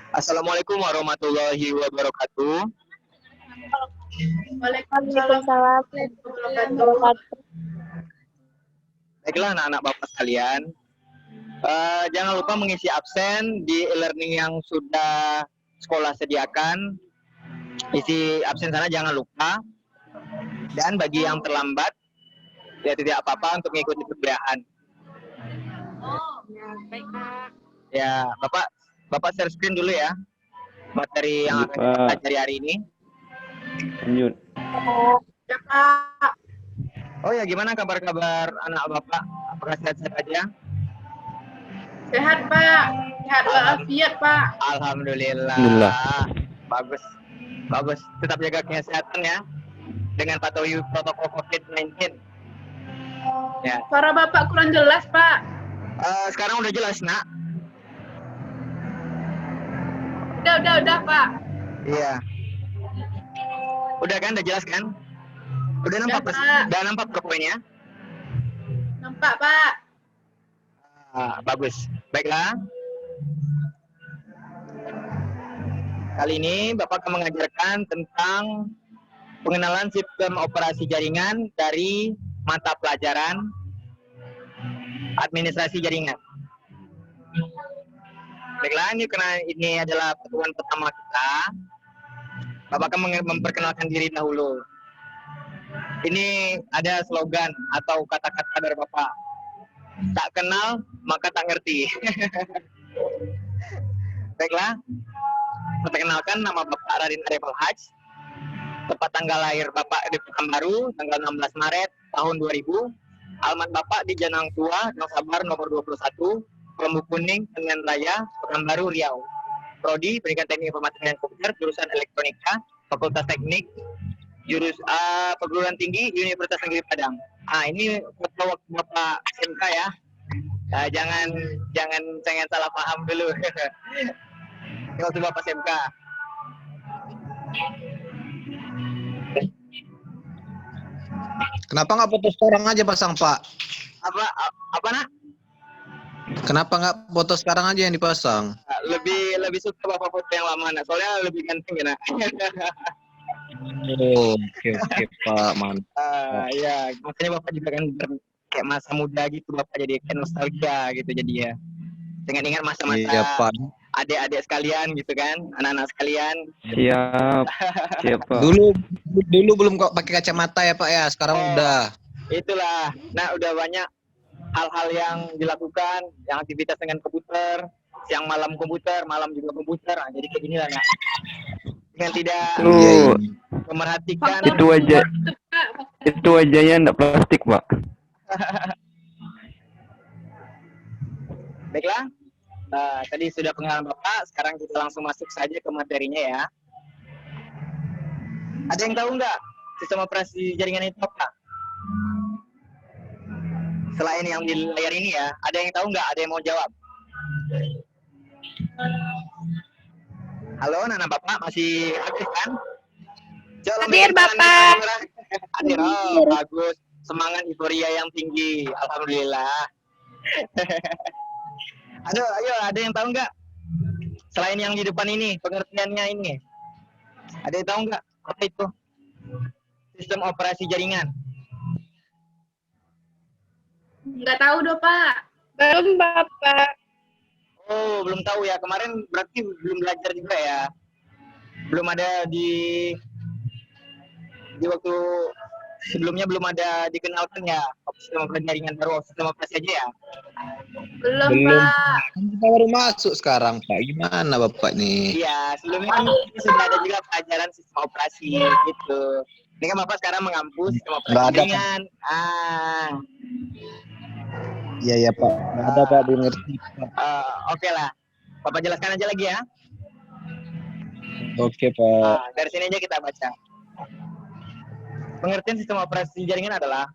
Assalamualaikum warahmatullahi wabarakatuh. Waalaikumsalam Waalaikumsalam warahmatullahi warahmatullahi wabarakatuh. wabarakatuh. Baiklah anak-anak Bapak sekalian, jangan lupa mengisi absen di e-learning yang sudah sekolah sediakan. Isi absen sana jangan lupa. Dan bagi yang terlambat, ya tidak apa-apa untuk mengikuti perkuliahan. Baik, Pak. Ya, Bapak share screen dulu ya, materi yang akan kita pelajari hari ini. Lanjut. Ya, Pak. Oh ya, gimana kabar-kabar anak Bapak? Apakah sehat-sehat aja? Sehat, Pak. Sehat walafiat, Pak. Alhamdulillah. Alhamdulillah. Bagus. Tetap jaga kesehatan ya, dengan patuhi protokol COVID-19. Ya. Suara Bapak kurang jelas, Pak. Sekarang udah jelas, Nak? Udah, Pak. Iya. Udah kan? Udah jelas kan? Udah nampak, Pak. udah nampak poinnya? Nampak, Pak. Bagus. Baiklah. Kali ini Bapak akan mengajarkan tentang pengenalan sistem operasi jaringan dari mata pelajaran administrasi jaringan. Baiklah, ini adalah pertemuan pertama kita. Bapak akan memperkenalkan diri dahulu. Ini ada slogan atau kata-kata dari Bapak. Tak kenal, maka tak ngerti. Baiklah, perkenalkan nama Bapak Radin Arifal Haj. Tepat tanggal lahir Bapak di Pekanbaru, tanggal 16 Maret tahun 2000. Alamat Bapak di Janang Tua, Gang Sabar nomor 21, Kelompok Kuning, Senen Raya, Pekanbaru, Riau. Prodi Pendidikan Teknik Informatika dan Komputer, jurusan Elektronika, Fakultas Teknik, perguruan tinggi Universitas Negeri Padang. Ini waktu Bapak SMK ya. Jangan salah paham dulu. Ini waktu Bapak SMK. Kenapa nggak foto sekarang aja pasang, Pak? Apa nak? Kenapa nggak foto sekarang aja yang dipasang? Lebih suka Bapak foto yang lama, nak. Soalnya lebih ganteng ya, nak. Oh, oke Pak, mantap. Ya, makanya Bapak juga kan kayak masa muda gitu, Bapak jadi kayak nostalgia gitu jadi ya. Dengan ingat masa-masa Iya, Pak. adik-adik sekalian gitu kan, anak-anak sekalian. Siap Pak. Dulu belum kok pakai kacamata ya, Pak ya. Sekarang udah. Itulah. Nah, udah banyak hal-hal yang dilakukan, yang aktivitas dengan komputer, siang malam komputer, malam juga komputer. Jadi kayak gini lah, nah. Dengan tidak memerhatikan itu wajahnya enggak plastik, Pak. Baiklah, tadi sudah pengenalan Bapak, sekarang kita langsung masuk saja ke materinya ya. Ada yang tahu nggak sistem operasi jaringan itu apa? Selain yang di layar ini ya, ada yang tahu nggak? Ada yang mau jawab? Halo, Nana Bapak masih aktif kan? Hadir, Bapak. Hadir, oh, bagus. Semangat euforia yang tinggi, alhamdulillah. Ayo, ada yang tahu nggak? Selain yang di depan ini, pengertiannya ini. Ada yang tahu nggak? Apa itu? Sistem operasi jaringan. Nggak tahu doh, Pak. Belum, Bapak. Oh, belum tahu ya. Kemarin berarti belum belajar juga ya. Belum ada di waktu sebelumnya belum ada dikenalkan ya sistem operasi jaringan baru, sistem operasi aja ya. Belum, Belum. Pak. Kan kita baru masuk sekarang, Pak. Gimana Bapak nih? Iya, sebelumnya kan sudah ada juga pelajaran sistem operasi gitu. Ini kan Bapak sekarang mengampu sistem operasi jaringan. Iya Pak. Nggak ada Pak, belum ngerti. Oke lah. Bapak jelaskan aja lagi ya. Oke Pak. Dari sini aja kita baca. Pengertian sistem operasi jaringan adalah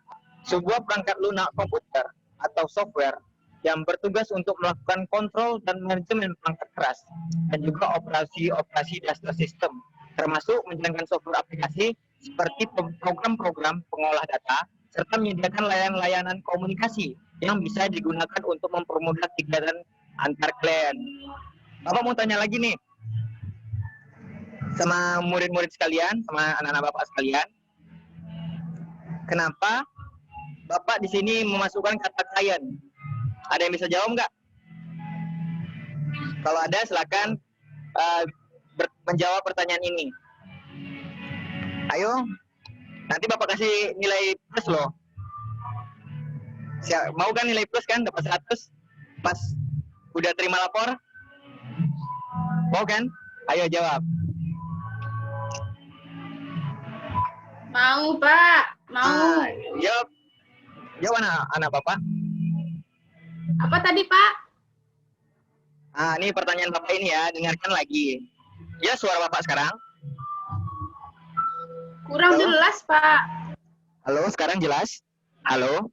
sebuah perangkat lunak komputer atau software yang bertugas untuk melakukan kontrol dan manajemen perangkat keras dan juga operasi-operasi dasar sistem, termasuk menjalankan software aplikasi seperti program-program pengolah data serta menyediakan layanan komunikasi yang bisa digunakan untuk mempermudah kegiatan antar klien. Bapak mau tanya lagi nih, sama murid-murid sekalian, sama anak-anak Bapak sekalian. Kenapa Bapak di sini memasukkan kata klien? Ada yang bisa jawab nggak? Kalau ada, silakan menjawab pertanyaan ini. Ayo, nanti Bapak kasih nilai plus loh. Mau kan nilai plus kan, dapat 100 pas udah terima lapor? Mau kan? Ayo jawab. Mau, Pak. Mau. Jawab. Jawab anak Bapak. Apa tadi, Pak? Ini pertanyaan Bapak ini ya, dengarkan lagi. Ya, suara Bapak sekarang. Kurang Halo? jelas, Pak. Halo, sekarang jelas? Halo?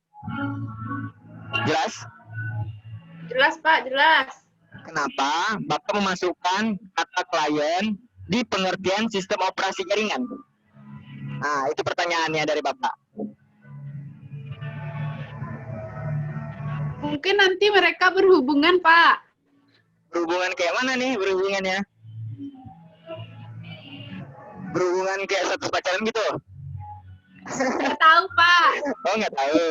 Jelas? Jelas, Pak. Jelas. Kenapa Bapak memasukkan kata klien di pengertian sistem operasi jaringan? Itu pertanyaannya dari Bapak. Mungkin nanti mereka berhubungan, Pak. Berhubungan kayak mana nih berhubungannya? Berhubungan kayak status pacaran gitu? Nggak tahu, Pak. Oh, nggak tahu.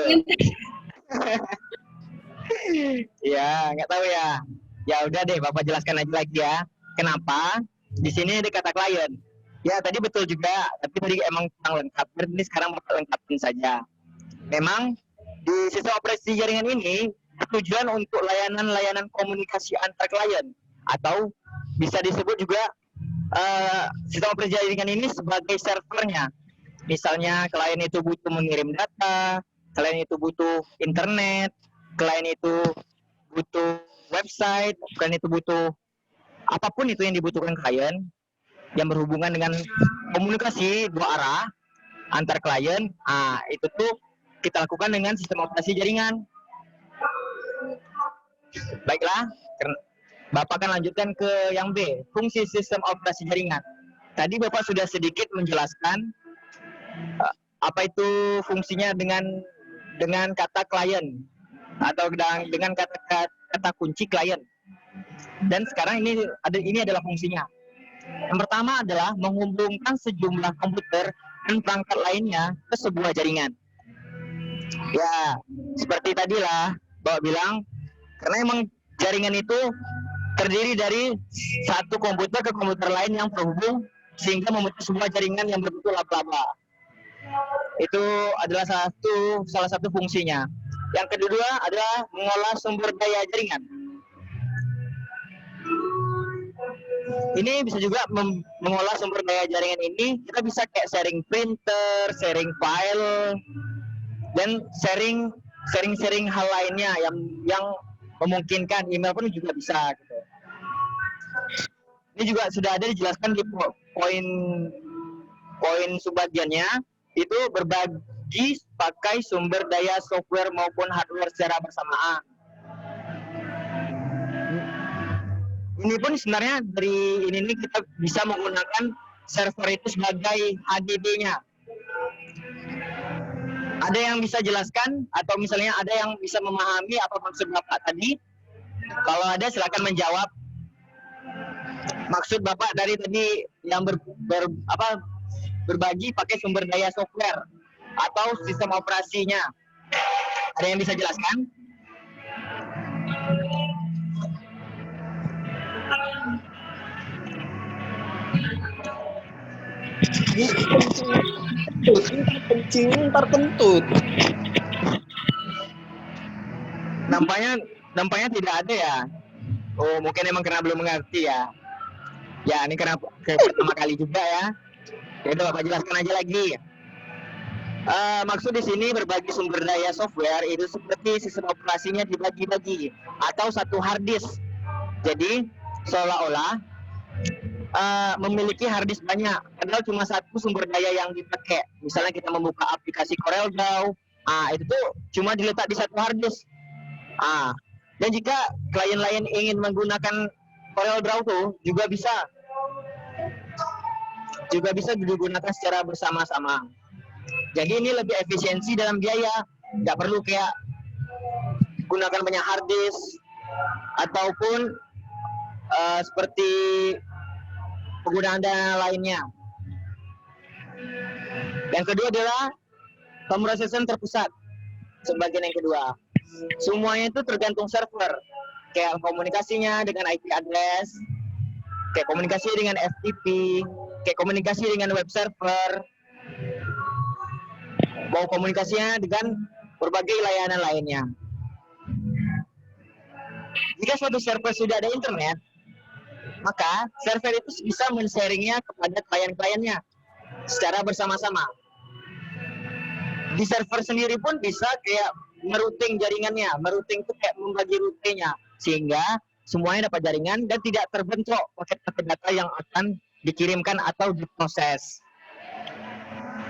Ya, nggak tahu ya. Ya udah deh, Bapak jelaskan aja lagi ya. Kenapa di sini ada kata klien? Ya, tadi betul juga, tapi tadi emang kurang lengkap. Ini sekarang Bapak lengkapin saja. Memang di sistem operasi jaringan ini tujuan untuk layanan-layanan komunikasi antar klien, atau bisa disebut juga sistem operasi jaringan ini sebagai servernya. Misalnya klien itu butuh mengirim data, klien itu butuh internet, klien itu butuh website, klien itu butuh apapun itu yang dibutuhkan klien yang berhubungan dengan komunikasi dua arah antar klien. Itu tuh kita lakukan dengan sistem operasi jaringan. Baiklah, Bapak akan lanjutkan ke yang B, fungsi sistem operasi jaringan. Tadi Bapak sudah sedikit menjelaskan apa itu fungsinya dengan kata klien atau dengan kata kunci klien. Dan sekarang ini adalah fungsinya. Yang pertama adalah menghubungkan sejumlah komputer dan perangkat lainnya ke sebuah jaringan. Ya, seperti tadilah Bapak bilang, karena emang jaringan itu terdiri dari satu komputer ke komputer lain yang terhubung sehingga membentuk sebuah jaringan yang berbentuk laba-laba. Itu adalah salah satu fungsinya. Yang kedua adalah mengolah sumber daya jaringan. Ini bisa juga mengolah sumber daya jaringan ini, kita bisa kayak sharing printer, sharing file, dan sharing hal lainnya yang memungkinkan. Email pun juga bisa gitu. Ini juga sudah ada dijelaskan di poin subbagiannya, itu berbagi pakai sumber daya software maupun hardware secara bersamaan. Ini pun sebenarnya dari ini kita bisa menggunakan server itu sebagai HDD-nya. Ada yang bisa jelaskan atau misalnya ada yang bisa memahami apa maksud Bapak tadi? Kalau ada silakan menjawab. Maksud Bapak dari tadi yang berbagi pakai sumber daya software atau sistem operasinya. Ada yang bisa jelaskan? Ntar kentut. Nampaknya tidak ada ya. Oh, mungkin emang karena belum mengerti ya. Ya, ini karena pertama kali juga ya. Jadi Bapak jelaskan aja lagi. Maksud di sini berbagi sumber daya software itu seperti sistem operasinya dibagi-bagi atau satu hard disk. Jadi seolah-olah memiliki hard disk banyak, padahal cuma satu sumber daya yang dipakai. Misalnya kita membuka aplikasi CorelDRAW, itu tuh cuma diletak di satu hard disk. Dan jika klien lain ingin menggunakan CorelDRAW tuh juga bisa digunakan secara bersama-sama. Jadi ini lebih efisiensi dalam biaya, nggak perlu kayak gunakan banyak hard disk ataupun seperti penggunaan dana lainnya. Yang kedua adalah pemrosesan terpusat. Sebagian yang kedua, semuanya itu tergantung server. Kayak komunikasinya dengan IP address, kayak komunikasi dengan FTP, kayak komunikasi dengan web server, mau komunikasinya dengan berbagai layanan lainnya. Jika suatu server sudah ada internet, maka server itu bisa men-sharingnya kepada klien-kliennya secara bersama-sama. Di server sendiri pun bisa kayak merouting jaringannya. Merouting itu kayak membagi rutenya, sehingga semuanya dapat jaringan dan tidak terbentuk paket-paket data yang akan dikirimkan atau diproses.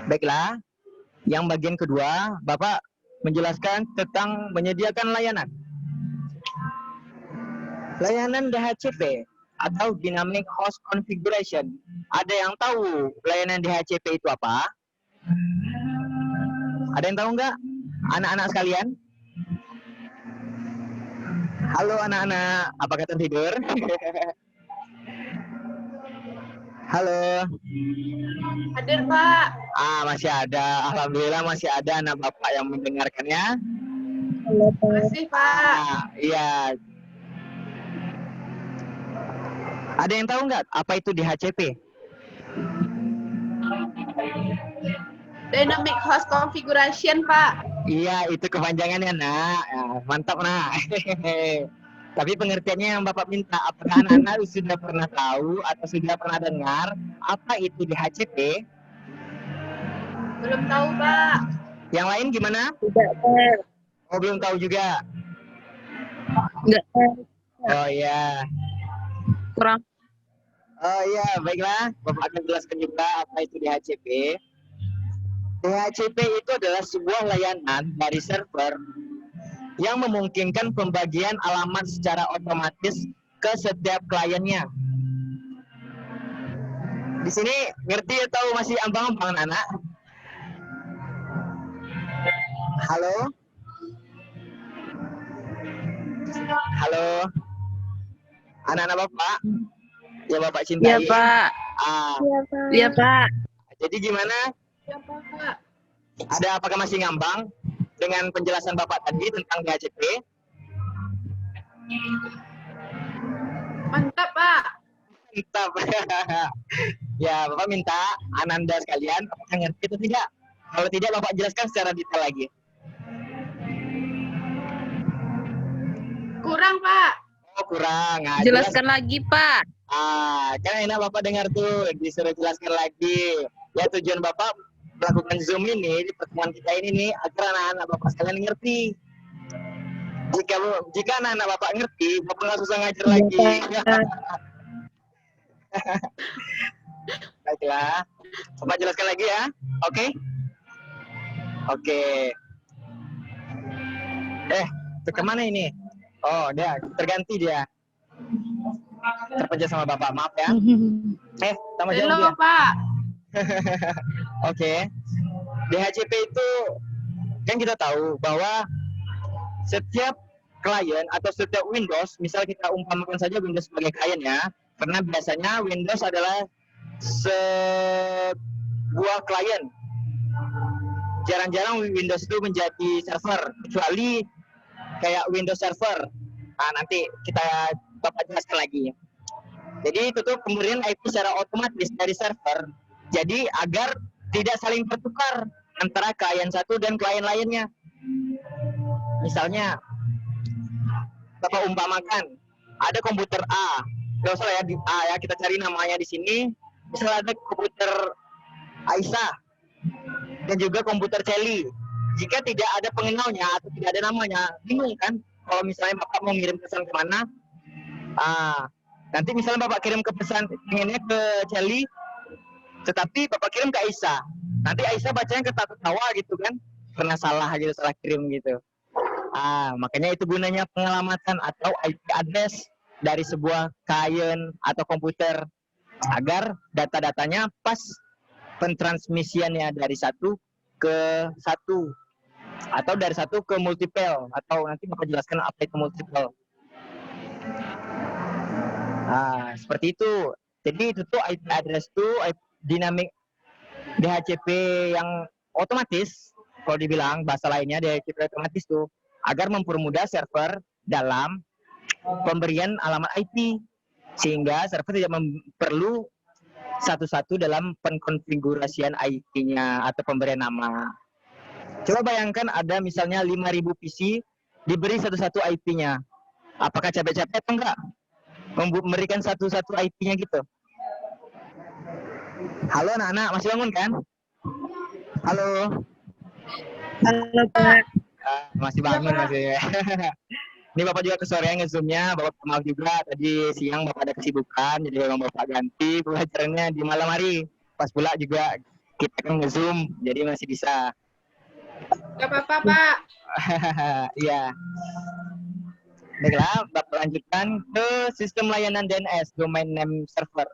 Baiklah, yang bagian kedua, Bapak menjelaskan tentang menyediakan layanan. Layanan DHCP atau Dynamic Host Configuration. Ada yang tahu layanan DHCP itu apa? Ada yang tahu nggak? Anak-anak sekalian? Halo anak-anak, apakah tertidur? Halo. Hadir, Pak. Masih ada. Alhamdulillah masih ada anak Bapak yang mendengarkannya. Terima kasih, Pak. Iya. Ada yang tahu nggak apa itu DHCP? Dynamic Host Configuration, Pak. Iya, itu kepanjangannya, Nak. Ya, mantap, Nak. Tapi pengertiannya yang Bapak minta, apakah anak-anak sudah pernah tahu atau sudah pernah dengar apa itu DHCP? Belum tahu, Pak. Yang lain gimana? Tidak, Pak. Oh, belum tahu juga. Enggak, Pak. Oh, iya. Kurang. Oh, iya, baiklah. Bapak akan jelaskan juga apa itu DHCP. DHCP itu adalah sebuah layanan dari server yang memungkinkan pembagian alamat secara otomatis ke setiap kliennya. Di sini ngerti atau masih ambang-ambang, anak? Halo? Halo? Anak-anak Bapak? Ya Bapak cintai. Iya, Pak. Iya, Pak. Jadi gimana? Ya, Pak. Ada apakah masih ngambang dengan penjelasan Bapak tadi tentang DHCP? Mantap, Pak. Mantap. Ya, Bapak minta Ananda sekalian, apakah ngerti atau tidak? Kalau tidak, Bapak jelaskan secara detail lagi. Kurang, Pak. Oh, kurang. Jelaskan lagi, Pak. Kan enak Bapak dengar tuh, disuruh jelaskan lagi. Ya, tujuan Bapak melakukan Zoom ini di pertemuan kita ini nih agar anak-anak Bapak sekalian ngerti. Jika anak-anak Bapak ngerti, Bapak nggak susah ngajar lagi. Baiklah, Bapak jelaskan lagi ya. Oke? Oke. Itu kemana ini? Oh, dia terganti dia. Terpencet sama Bapak, maaf ya. Sama jauh Halo, dia. Pak. Oke. DHCP itu kan kita tahu bahwa setiap klien atau setiap Windows, misal kita umpamakan saja Windows sebagai klien ya, karena biasanya Windows adalah sebuah klien. Jarang-jarang Windows itu menjadi server, kecuali kayak Windows Server. Nanti kita Bapak jelaskan lagi. Jadi itu tuh pemberian IP secara otomatis dari server. Jadi agar tidak saling bertukar antara klien satu dan klien lainnya. Misalnya, Bapak umpamakan ada komputer A. Nggak usah ya di A ya, kita cari namanya di sini. Misalnya ada komputer Aisyah dan juga komputer Celi. Jika tidak ada pengenalnya atau tidak ada namanya, bingung kan? Kalau misalnya Bapak mau ngirim pesan kemana? Nanti misalnya Bapak kirim ke pesan pengennya ke Celi, tetapi Bapak kirim ke Aisyah. Nanti Aisyah bacanya ketawa gitu kan? Pernah salah gitu, salah kirim gitu. Makanya itu gunanya pengelamatan atau IP address dari sebuah klien atau komputer agar data-datanya pas pentransmisiannya dari satu ke satu atau dari satu ke multiple, atau nanti Bapak jelaskan apa itu multiple. Seperti itu. Jadi itu tuh IP address tuh dynamic DHCP yang otomatis, kalau dibilang bahasa lainnya DHCP otomatis tuh agar mempermudah server dalam pemberian alamat IP, sehingga server tidak perlu satu-satu dalam pengkonfigurasian IP-nya atau pemberian nama. Coba bayangkan ada misalnya 5.000 PC diberi satu-satu IP-nya. Apakah capek-capek atau enggak? Memberikan satu-satu IP-nya gitu. Halo anak-anak, masih bangun kan? Halo. Halo, Pak. Masih bangun masih. Ini Bapak juga kesorean nge-zoom-nya, Bapak maaf juga tadi siang Bapak ada kesibukan, jadi memang Bapak ganti pelajarannya di malam hari. Pas pula juga kita kan nge-zoom, jadi masih bisa. Gak apa-apa, Pak. Iya. Baiklah, Bapak lanjutkan ke sistem layanan DNS, domain name server.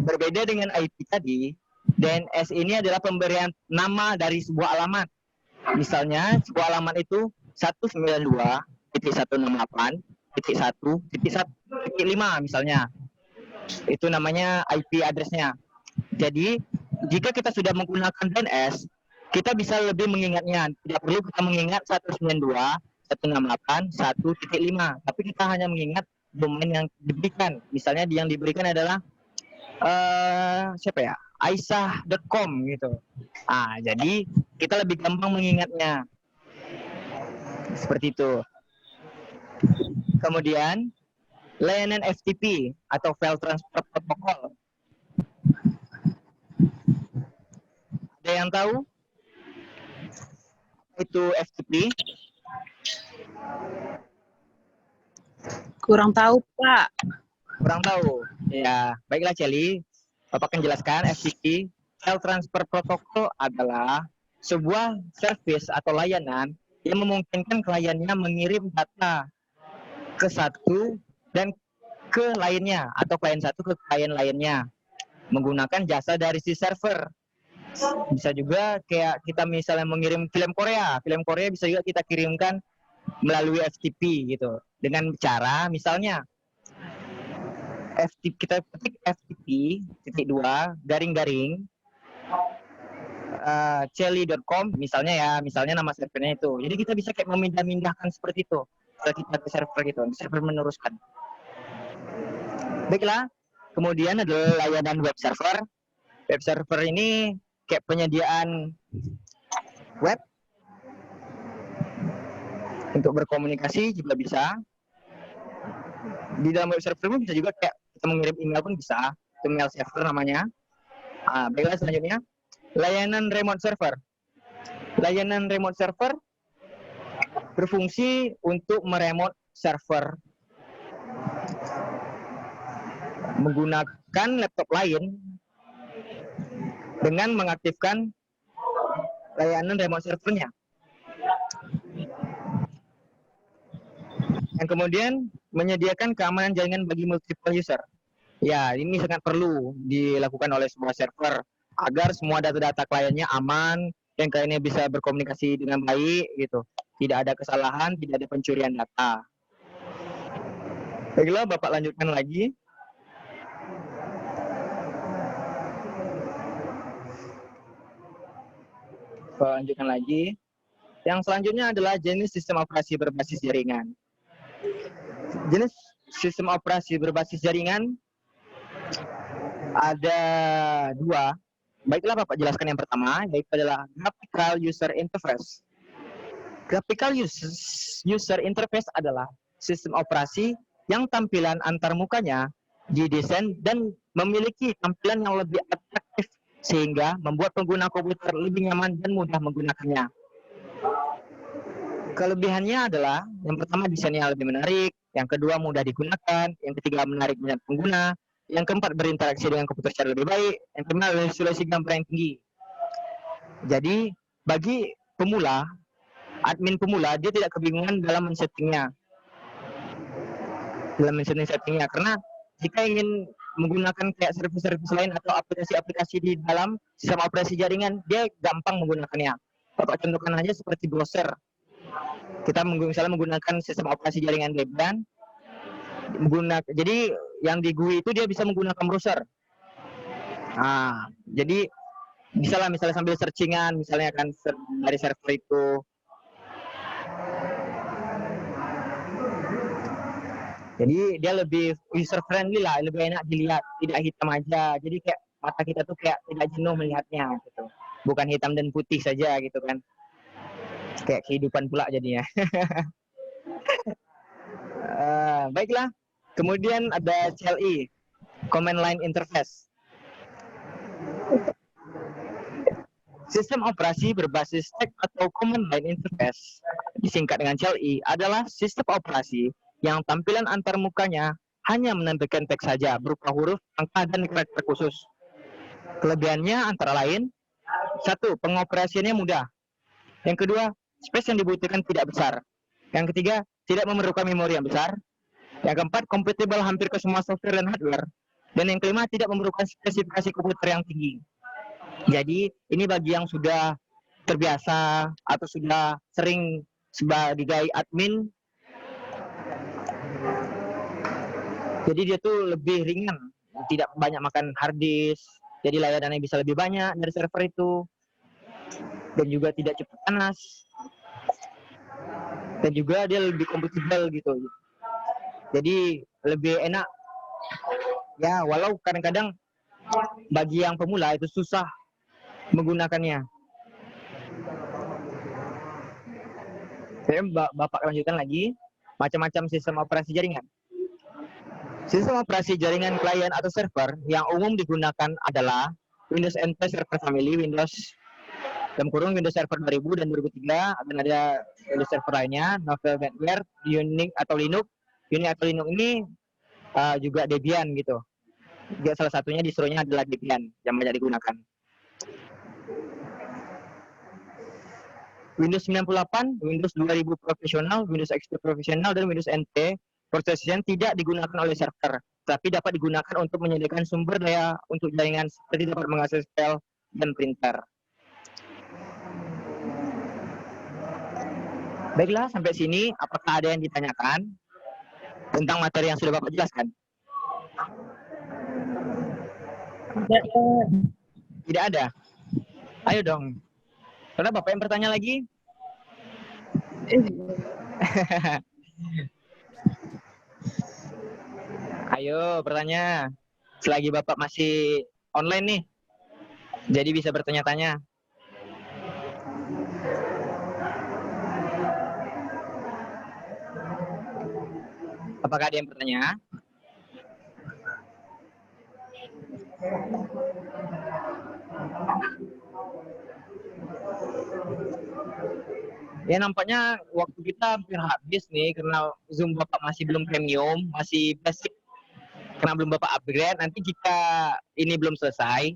Berbeda dengan IP tadi, DNS ini adalah pemberian nama dari sebuah alamat. Misalnya, sebuah alamat itu 192.168.1.1.5 misalnya. Itu namanya IP address-nya. Jadi, jika kita sudah menggunakan DNS, kita bisa lebih mengingatnya. Tidak perlu kita mengingat 192.168.1.5, tapi kita hanya mengingat domain yang diberikan. Misalnya yang diberikan adalah siapa ya? Aisyah.com gitu. Jadi kita lebih gampang mengingatnya. Seperti itu. Kemudian layanan FTP atau File Transfer Protocol. Ada yang tahu? Itu FTP? Kurang tahu, Pak. Kurang tahu. Ya, baiklah Celi. Bapak akan jelaskan FTP. File Transfer Protocol adalah sebuah service atau layanan yang memungkinkan kliennya mengirim data ke satu dan ke lainnya, atau klien satu ke klien lainnya menggunakan jasa dari si server. Bisa juga kayak kita misalnya mengirim film Korea bisa juga kita kirimkan melalui FTP gitu. Dengan cara misalnya FTP, kita ketik FTP __ Celi.com misalnya nama servernya itu. Jadi kita bisa kayak memindah-mindahkan seperti itu. Kalau kita ke server gitu, server meneruskan. Baiklah, kemudian ada layanan web server. Web server ini kayak penyediaan web untuk berkomunikasi juga bisa. Di dalam web server pun bisa juga kayak kita mengirim email pun bisa. Itu mail server namanya. Baiklah selanjutnya, layanan remote server. Layanan remote server berfungsi untuk meremote server menggunakan laptop lain dengan mengaktifkan layanan remote servernya. Yang kemudian menyediakan keamanan jaringan bagi multiple user. Ya, ini sangat perlu dilakukan oleh sebuah server agar semua data-data kliennya aman dan kliennya bisa berkomunikasi dengan baik gitu. Tidak ada kesalahan, tidak ada pencurian data. Baiklah, Bapak lanjutkan lagi. Lanjutkan lagi. Yang selanjutnya adalah jenis sistem operasi berbasis jaringan. Jenis sistem operasi berbasis jaringan ada dua. Baiklah Bapak jelaskan yang pertama, yaitu adalah Graphical User Interface. Graphical User Interface adalah sistem operasi yang tampilan antar mukanya didesain dan memiliki tampilan yang lebih atraktif sehingga membuat pengguna komputer lebih nyaman dan mudah menggunakannya. Kelebihannya adalah yang pertama desainnya lebih menarik, yang kedua mudah digunakan, yang ketiga menarik minat pengguna, yang keempat berinteraksi dengan komputer secara lebih baik, yang kelima resolusi gambar yang tinggi. Jadi bagi pemula, admin pemula dia tidak kebingungan dalam men-settingnya. Karena jika ingin menggunakan kayak servis-servis lain atau aplikasi-aplikasi di dalam sistem operasi jaringan, dia gampang menggunakannya. Bapak contohkan aja seperti browser. Kita misalnya menggunakan sistem operasi jaringan Debian. Jadi yang di GUI itu dia bisa menggunakan browser. Nah, jadi bisa lah misalnya sambil searchingan, misalnya kan dari server itu. Jadi dia lebih user friendly lah, lebih enak dilihat, tidak hitam aja. Jadi kayak mata kita tuh kayak tidak jenuh melihatnya gitu. Bukan hitam dan putih saja gitu kan. Kayak kehidupan pula jadinya. Baiklah. Kemudian ada CLI, Command Line Interface. Sistem operasi berbasis teks atau Command Line Interface, disingkat dengan CLI, adalah sistem operasi yang tampilan antar mukanya hanya menampilkan teks saja berupa huruf, angka, dan karakter khusus. Kelebihannya antara lain, 1. Pengoperasiannya mudah. Yang kedua, space yang dibutuhkan tidak besar. Yang ketiga, tidak memerlukan memori yang besar. Yang keempat, kompatibel hampir ke semua software dan hardware. Dan yang kelima, tidak memerlukan spesifikasi komputer yang tinggi. Jadi, ini bagi yang sudah terbiasa atau sudah sering sebagai admin, jadi dia tuh lebih ringan, tidak banyak makan hard disk, jadi layanannya bisa lebih banyak dari server itu, dan juga tidak cepat panas, dan juga dia lebih kompatibel gitu. Jadi lebih enak. Ya, walau kadang-kadang bagi yang pemula itu susah menggunakannya. Saya Bapak lanjutkan lagi, macam-macam sistem operasi jaringan. Sistem operasi jaringan klien atau server yang umum digunakan adalah Windows NT Server Family, Windows Windows Server 2000 dan 2003, dan ada Windows Server lainnya, Novel NetWare, Unix atau Linux. Unix atau Linux ini juga Debian gitu. Juga salah satunya distronya adalah Debian yang banyak digunakan. Windows 98, Windows 2000 Professional, Windows XP Professional, dan Windows NT prosesnya tidak digunakan oleh server, tapi dapat digunakan untuk menyediakan sumber daya untuk jaringan seperti dapat mengakses file dan printer. Baiklah, sampai sini apakah ada yang ditanyakan tentang materi yang sudah Bapak jelaskan? Tidak ada? Ayo dong. Karena Bapak yang bertanya lagi? Ayo bertanya. Selagi Bapak masih online nih, jadi bisa bertanya-tanya. Apakah ada yang bertanya? Ya, nampaknya waktu kita hampir habis nih karena Zoom Bapak masih belum premium, masih basic. Karena belum Bapak upgrade, nanti jika ini belum selesai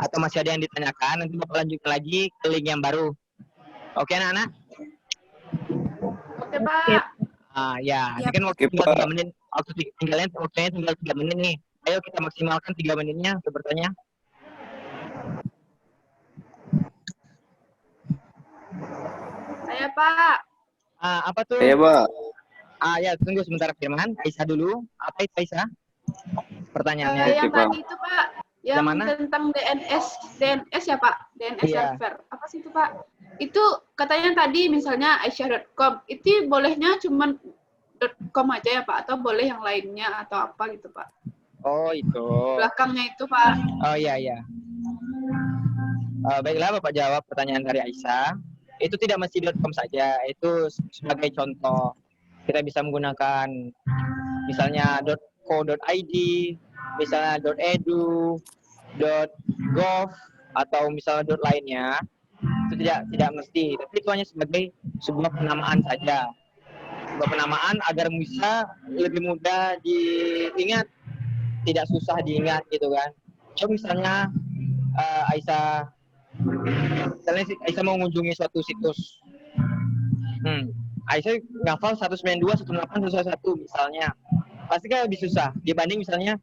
atau masih ada yang ditanyakan, nanti Bapak lanjutkan lagi ke link yang baru. Oke, anak-anak? Oke, Pak. Ya, ini kan waktu tinggal 3 menit. Waktunya tinggal 3 menit nih. Ayo kita maksimalkan 3 menitnya untuk bertanya. Saya, Pak. Apa tuh? Iya, Pak. Ya, tunggu sebentar Firman. Aisyah dulu. Apa itu Aisyah? Pertanyaannya. Yang Pak. tadi itu, Pak. Yang Yang mana? tentang DNS ya, Pak. DNS Iya. server. Apa sih itu, Pak? Itu katanya tadi misalnya aisyah.com. Itu bolehnya cuma .com aja ya, Pak? Atau boleh yang lainnya atau apa gitu, Pak? Oh, itu. Belakangnya itu, Pak. Oh, iya. Baiklah, Bapak jawab pertanyaan dari Aisyah. Itu tidak mesti .com saja. Itu sebagai contoh. Kita bisa menggunakan misalnya .co.id, misalnya .edu, .gov, atau misalnya lainnya. Itu tidak mesti, tapi itu hanya sebagai sebuah penamaan saja. Sebuah penamaan agar bisa lebih mudah diingat, tidak susah diingat gitu kan. Coba misalnya Aisyah mau mengunjungi suatu situs. Aisyah ngafal 192, 188, 111 misalnya. Pasti kan lebih susah dibanding misalnya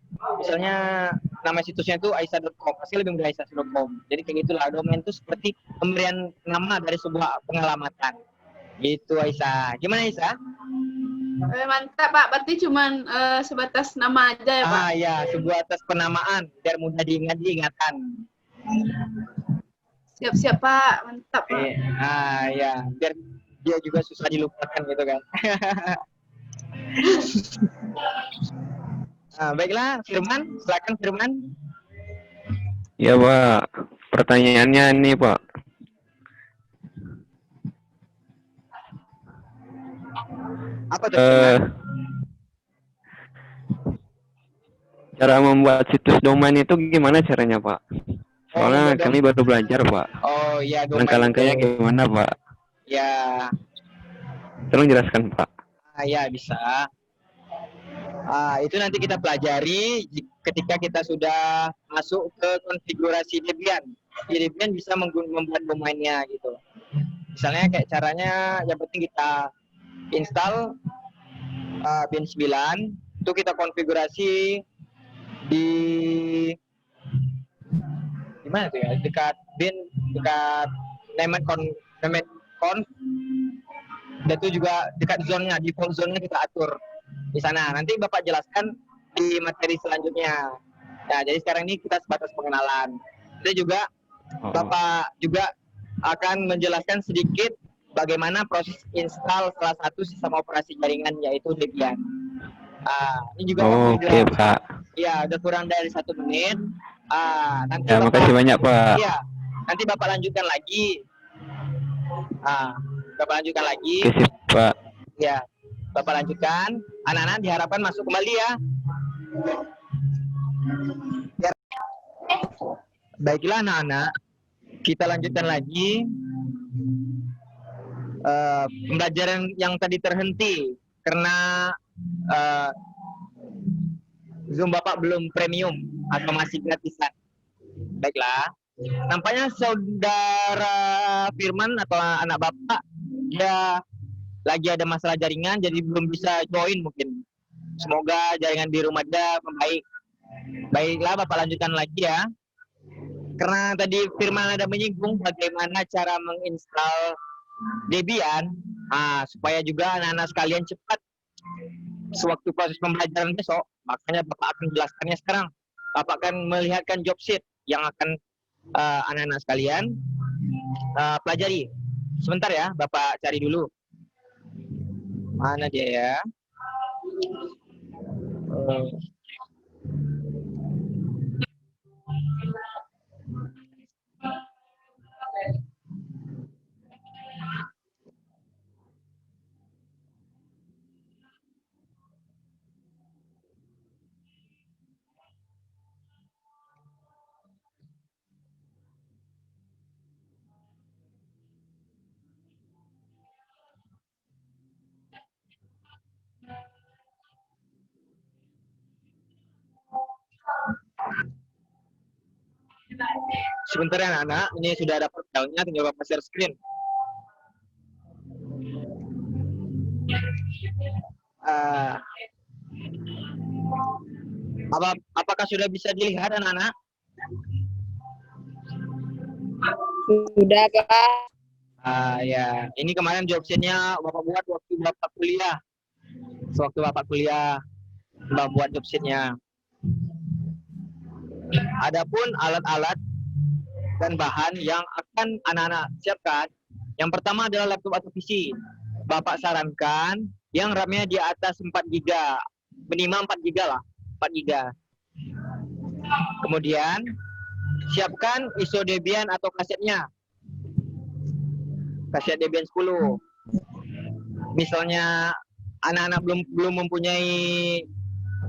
nama situsnya itu aisyah.com, pasti lebih mudah aisyah.com. Jadi kayak gitulah, domain itu seperti pemberian nama dari sebuah pengelamatan. Gitu Aisyah. Gimana Aisyah? Mantap Pak, berarti cuman sebatas nama aja ya Pak? Ya, sebuah atas penamaan biar mudah diingatan. Siap-siap Pak, mantap Pak. Ya, biar dia juga susah dilupakan gitu kan. Baiklah, Firman, silakan Firman. Ya Pak, pertanyaannya nih Pak. Apa tuh Firman? Cara membuat situs domain itu gimana caranya Pak? Soalnya membuat kami baru belajar Pak. Oh iya, domain Langkah-langkahnya itu. gimana Pak? Ya, Tolong jelaskan Pak. ya bisa. Itu nanti kita pelajari ketika kita sudah masuk ke konfigurasi Debian. Di Debian bisa membuat domainnya gitu. Misalnya kayak caranya, yang penting kita install bin 9, itu kita konfigurasi di mana tuh ya? Dekat name conf, dan itu juga dekat zone-nya, default zone-nya kita atur di sana. Nanti Bapak jelaskan di materi selanjutnya. Nah, jadi sekarang ini kita sebatas pengenalan. Itu juga Bapak juga akan menjelaskan sedikit bagaimana proses install salah satu sistem operasi jaringan, yaitu Debian. Ini juga Oke Pak. Ya, udah kurang dari 1 menit. Nanti Ya, makasih banyak Pak. Iya, nanti Bapak lanjutkan lagi. Bapak lanjutkan lagi. Oke sip, Pak. Ya, Bapak lanjutkan. Anak-anak diharapkan masuk kembali ya. Baiklah anak-anak, kita lanjutkan lagi pembelajaran yang tadi terhenti karena Zoom Bapak belum premium atau masih gratisan. Baiklah, nampaknya saudara Firman atau anak Bapak dia lagi ada masalah jaringan, jadi belum bisa join mungkin. Semoga jaringan di rumah dia membaik. Baiklah, Bapak lanjutkan lagi ya. Karena tadi Firman ada menyinggung bagaimana cara menginstal Debian, supaya juga anak-anak sekalian cepat sewaktu proses pembelajaran besok. Makanya Bapak akan jelaskannya sekarang. Bapak akan melihatkan job sheet yang akan anak-anak sekalian pelajari. Sebentar ya, Bapak cari dulu. Mana dia ya? Sebentar ya anak-anak, ini sudah ada filenya, tinggal Bapak share screen. Apakah sudah bisa dilihat anak-anak? Sudah, Pak. Ya, ini kemarin job sheet-nya Bapak buat waktu Bapak kuliah. Sewaktu Bapak kuliah, Bapak buat job sheet-nya. Adapun alat-alat dan bahan yang akan anak-anak siapkan, yang pertama adalah laptop atau PC. Bapak sarankan yang RAM-nya di atas 4 GB, minimal 4 GB lah, 4 GB. Kemudian siapkan ISO Debian atau kasetnya, kaset Debian 10. Misalnya anak-anak belum mempunyai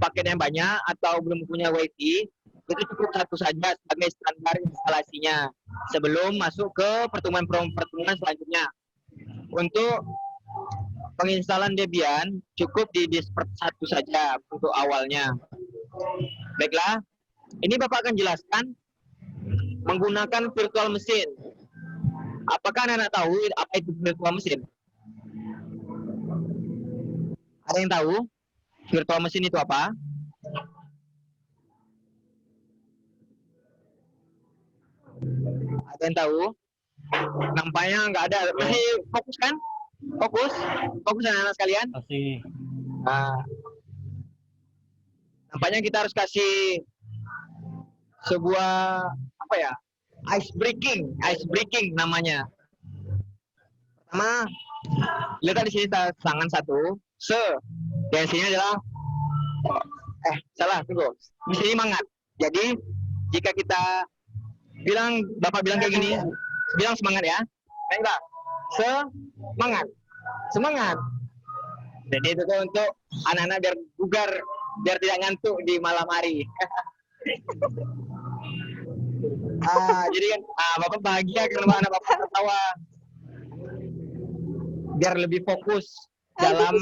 paket yang banyak atau belum mempunyai WiFi, itu cukup satu saja sebagai standar instalasinya sebelum masuk ke pertemuan selanjutnya. Untuk penginstalan Debian cukup di disk satu saja untuk awalnya. Baiklah, ini Bapak akan jelaskan menggunakan virtual machine. Apakah anak-anak tahu apa itu virtual machine? Ada yang tahu virtual machine itu apa? Ada yang tahu? Nampaknya nggak ada. Masih fokus kan? Fokus anak-anak sekalian? Nah, nampaknya kita harus kasih sebuah apa ya? Ice breaking namanya. Pertama, lihat di sini tangan satu, dan sini adalah salah, tunggu. Di sini mangat. Jadi jika kita Bapak bilang kayak gini, bilang semangat ya. Baiklah. Semangat. Jadi itu tuh untuk anak-anak biar bugar, biar tidak ngantuk di malam hari. Jadi kan Bapak bahagia karena anak Bapak tertawa. Biar lebih fokus dalam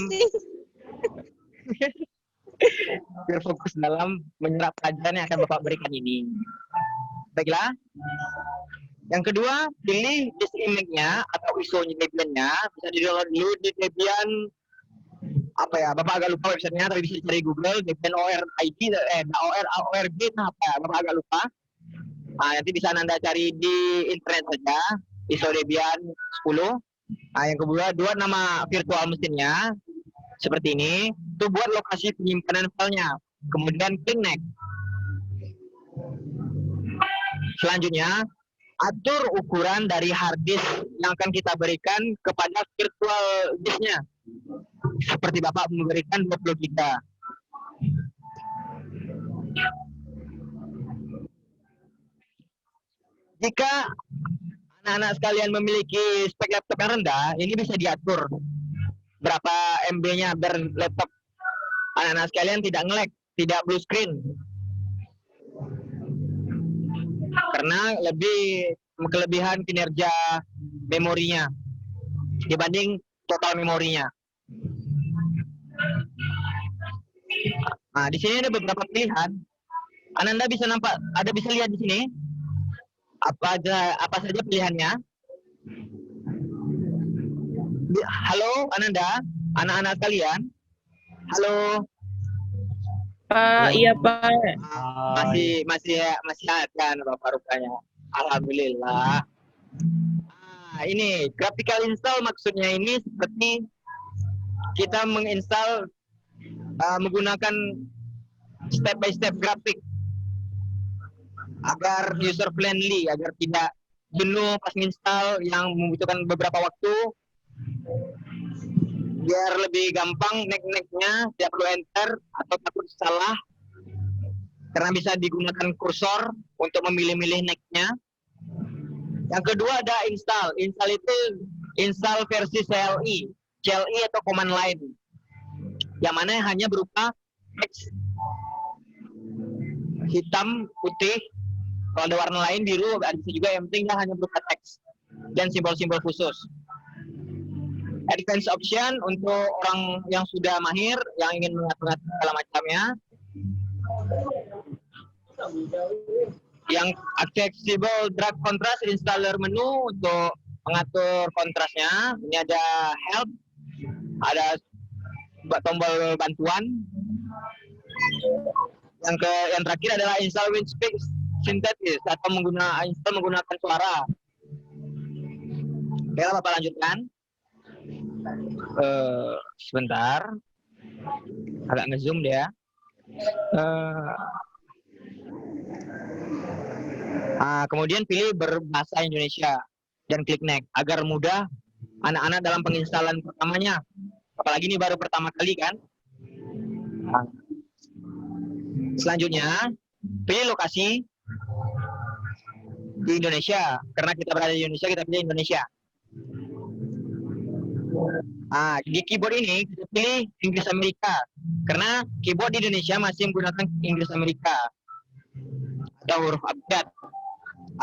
menyerap pelajaran yang akan Bapak berikan ini. Baiklah. Yang kedua, pilih disk image-nya atau ISO Debian-nya. Bisa di-download dulu di Debian. Apa ya, Bapak agak lupa websitenya, tapi bisa cari Google, Debian ORID, ORG, apa ya, Bapak agak lupa. Nanti bisa Anda cari di internet saja, ISO Debian 10. Yang kedua, buat nama virtual mesinnya, seperti ini. Itu buat lokasi penyimpanan filenya. Kemudian klik next. Selanjutnya, atur ukuran dari hard disk yang akan kita berikan kepada virtual disknya. Seperti Bapak memberikan 20 GB. Jika anak-anak sekalian memiliki spek laptop yang rendah, ini bisa diatur berapa MB-nya biar laptop anak-anak sekalian tidak nge-lag, tidak blue screen. Karena kelebihan kinerja memorinya dibanding total memorinya. Di sini ada beberapa pilihan. Anda bisa bisa lihat di sini apa saja pilihannya. Halo Ananda, anak-anak sekalian. Halo. Iya Pak. Masih ada Bapak rupanya. Alhamdulillah. Ini graphical install maksudnya ini seperti kita menginstal menggunakan step by step grafik agar user friendly, agar tidak jenuh pas install yang membutuhkan beberapa waktu, biar lebih gampang neck-necknya, tidak perlu enter atau takut salah karena bisa digunakan kursor untuk memilih-milih neck-nya. Yang kedua ada install itu install versi CLI atau command line, yang mana hanya berupa teks hitam, putih. Kalau ada warna lain biru bisa juga, yang penting hanya berupa teks dan simbol-simbol khusus. Advanced option untuk orang yang sudah mahir, yang ingin mengatur segala macamnya. Yang accessible drag contrast installer menu untuk mengatur kontrasnya. Ini ada help, ada tombol bantuan. Yang terakhir adalah install with speak synthesis atau menggunakan suara. Oke, Bapak lanjutkan. Sebentar, agak ngezoom dia. Kemudian pilih berbahasa Indonesia dan klik next agar mudah anak-anak dalam penginstalan pertamanya. Apalagi ini baru pertama kali kan. Selanjutnya pilih lokasi di Indonesia. Karena kita berada di Indonesia, kita pilih Indonesia. Di keyboard ini kita pilih Inggris Amerika, karena keyboard di Indonesia masih menggunakan Inggris Amerika atau huruf abjad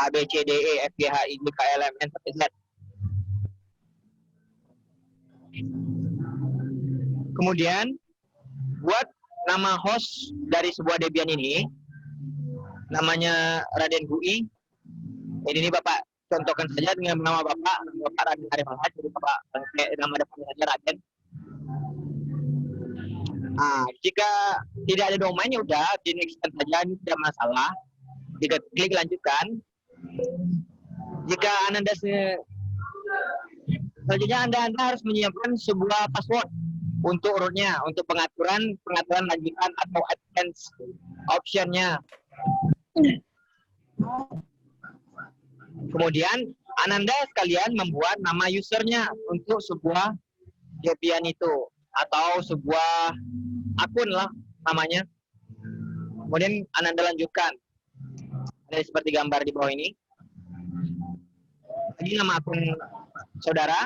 A, B, C, D, E, F, G, H, I, J, K, L, M, N, sampai Z. Kemudian buat nama host dari sebuah Debian ini, namanya Raden GUI. Ini Bapak contohkan saja dengan nama Bapak Raden Arif Alhaj, jadi Bapak nama depannya saja Raden. Jika tidak ada domainnya udah di next saja, ini tidak masalah. Jika klik lanjutkan. Jika selanjutnya Anda harus menyiapkan sebuah password untuk urutnya, untuk pengaturan lanjutan atau advance optionnya. Kemudian Ananda sekalian membuat nama usernya untuk sebuah Debian itu atau sebuah akun lah namanya. Kemudian Ananda lanjutkan. Ada seperti gambar di bawah ini. Lagi nama akun saudara.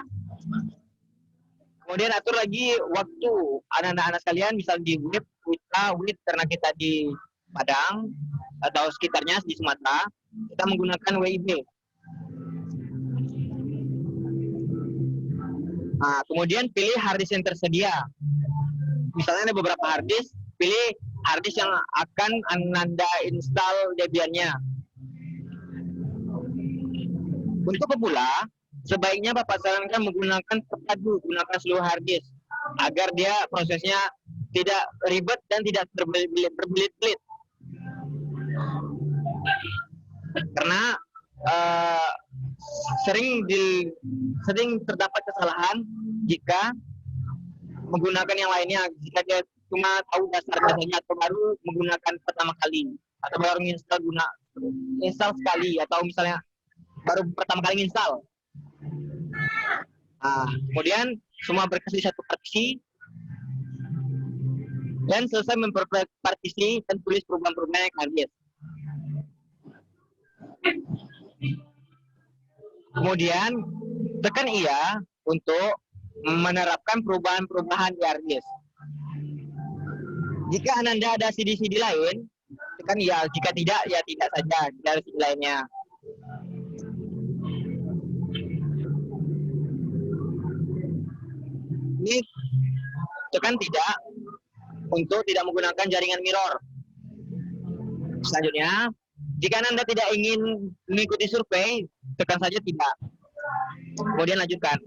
Kemudian atur lagi waktu anak-anak sekalian, misal di web karena kita di Padang atau sekitarnya di Sumatera, kita menggunakan WIB. Nah, kemudian pilih harddisk yang tersedia. Misalnya ada beberapa harddisk, pilih harddisk yang akan Ananda install Debian-nya. Untuk pemula, sebaiknya Bapak sarankan menggunakan terpadu, gunakan seluruh harddisk agar dia prosesnya tidak ribet dan tidak berbelit-belit. Karena sering terdapat kesalahan jika menggunakan yang lainnya, jika dia cuma tahu dasar-dasarnya atau baru menggunakan pertama kali atau baru install sekali atau misalnya baru pertama kali install. Nah, kemudian semua berkas di satu partisi dan selesai memperpartisi dan tulis perubahan-perubahan yang harddisk. Kemudian tekan iya untuk menerapkan perubahan-perubahan di harddisk. Jika Ananda ada CD-CD lain, tekan iya. Jika tidak, ya tidak saja. Tidak ada CD lainnya. Ini tekan tidak untuk tidak menggunakan jaringan mirror. Selanjutnya, jika Anda tidak ingin mengikuti survei, tekan saja tidak. Kemudian lanjutkan.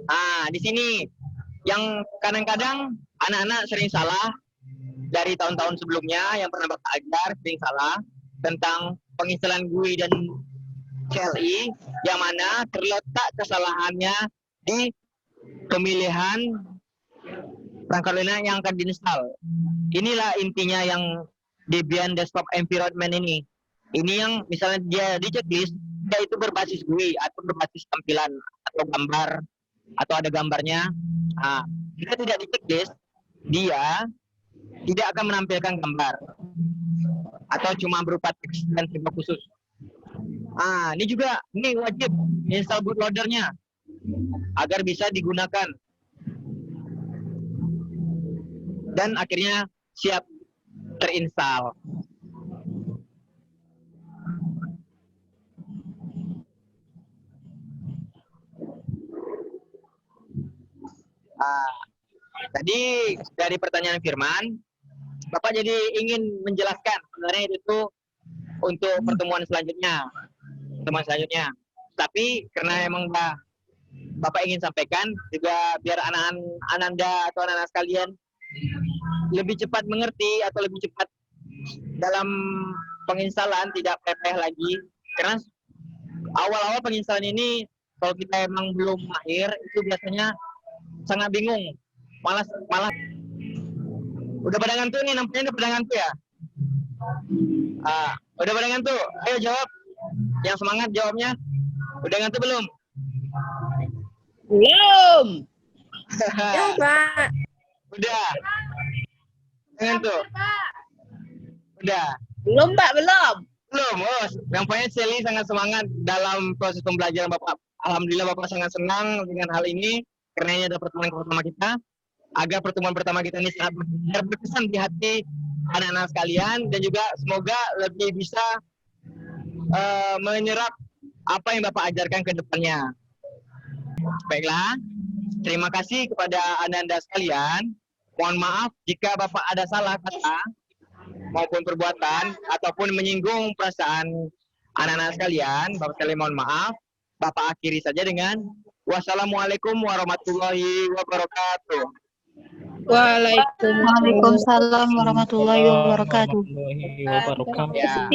Nah, di sini yang kadang-kadang anak-anak sering salah dari tahun-tahun sebelumnya yang pernah Bapak ajar sering salah tentang penginstalan GUI dan CLI, yang mana terletak kesalahannya di pemilihan perangkat lunak yang akan diinstal. Inilah intinya yang Debian Desktop Environment ini. Ini yang misalnya dia di checklist, dia itu berbasis GUI atau berbasis tampilan atau gambar atau ada gambarnya. Nah, jika tidak di checklist, dia tidak akan menampilkan gambar atau cuma berupa teks dan tipe khusus. Ah, ini juga ini wajib install bootloader-nya agar bisa digunakan dan akhirnya siap terinstall. Tadi dari pertanyaan Firman, Bapak jadi ingin menjelaskan sebenarnya itu untuk pertemuan selanjutnya. Tapi karena emang Bapak ingin sampaikan juga biar Ananda atau anak-anak sekalian lebih cepat mengerti atau lebih cepat dalam penginstalan, tidak pepeh lagi. Karena awal-awal penginstalan ini kalau kita emang belum mahir itu biasanya sangat bingung, malas. Udah pada ngantuk nih, nampaknya udah pada ngantuk ya. Udah pada ngantuk, ayo jawab. Yang semangat jawabnya. Udah ngantuk belum? Belum. Ya, Pak. Udah. Ngantuk. Udah. Belum, Pak, belum. Belum. Oh, nampaknya Sally sangat semangat dalam proses pembelajaran Bapak. Alhamdulillah Bapak sangat senang dengan hal ini karena ini adalah pertemuan pertama kita. Agar pertemuan pertama kita ini sangat berkesan di hati anak-anak sekalian dan juga semoga lebih bisa menyerap apa yang Bapak ajarkan ke depannya. Baiklah, terima kasih kepada Ananda sekalian. Mohon maaf jika Bapak ada salah kata maupun perbuatan ataupun menyinggung perasaan anak-anak sekalian. Bapak sekalian mohon maaf. Bapak akhiri saja dengan wassalamualaikum warahmatullahi wabarakatuh. Waalaikumsalam warahmatullahi wabarakatuh. Ya.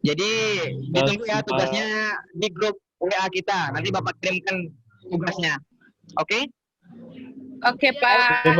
Jadi ditunggu ya tugasnya di grup WA kita. Nanti Bapak kirimkan tugasnya. Oke? Oke, Pak.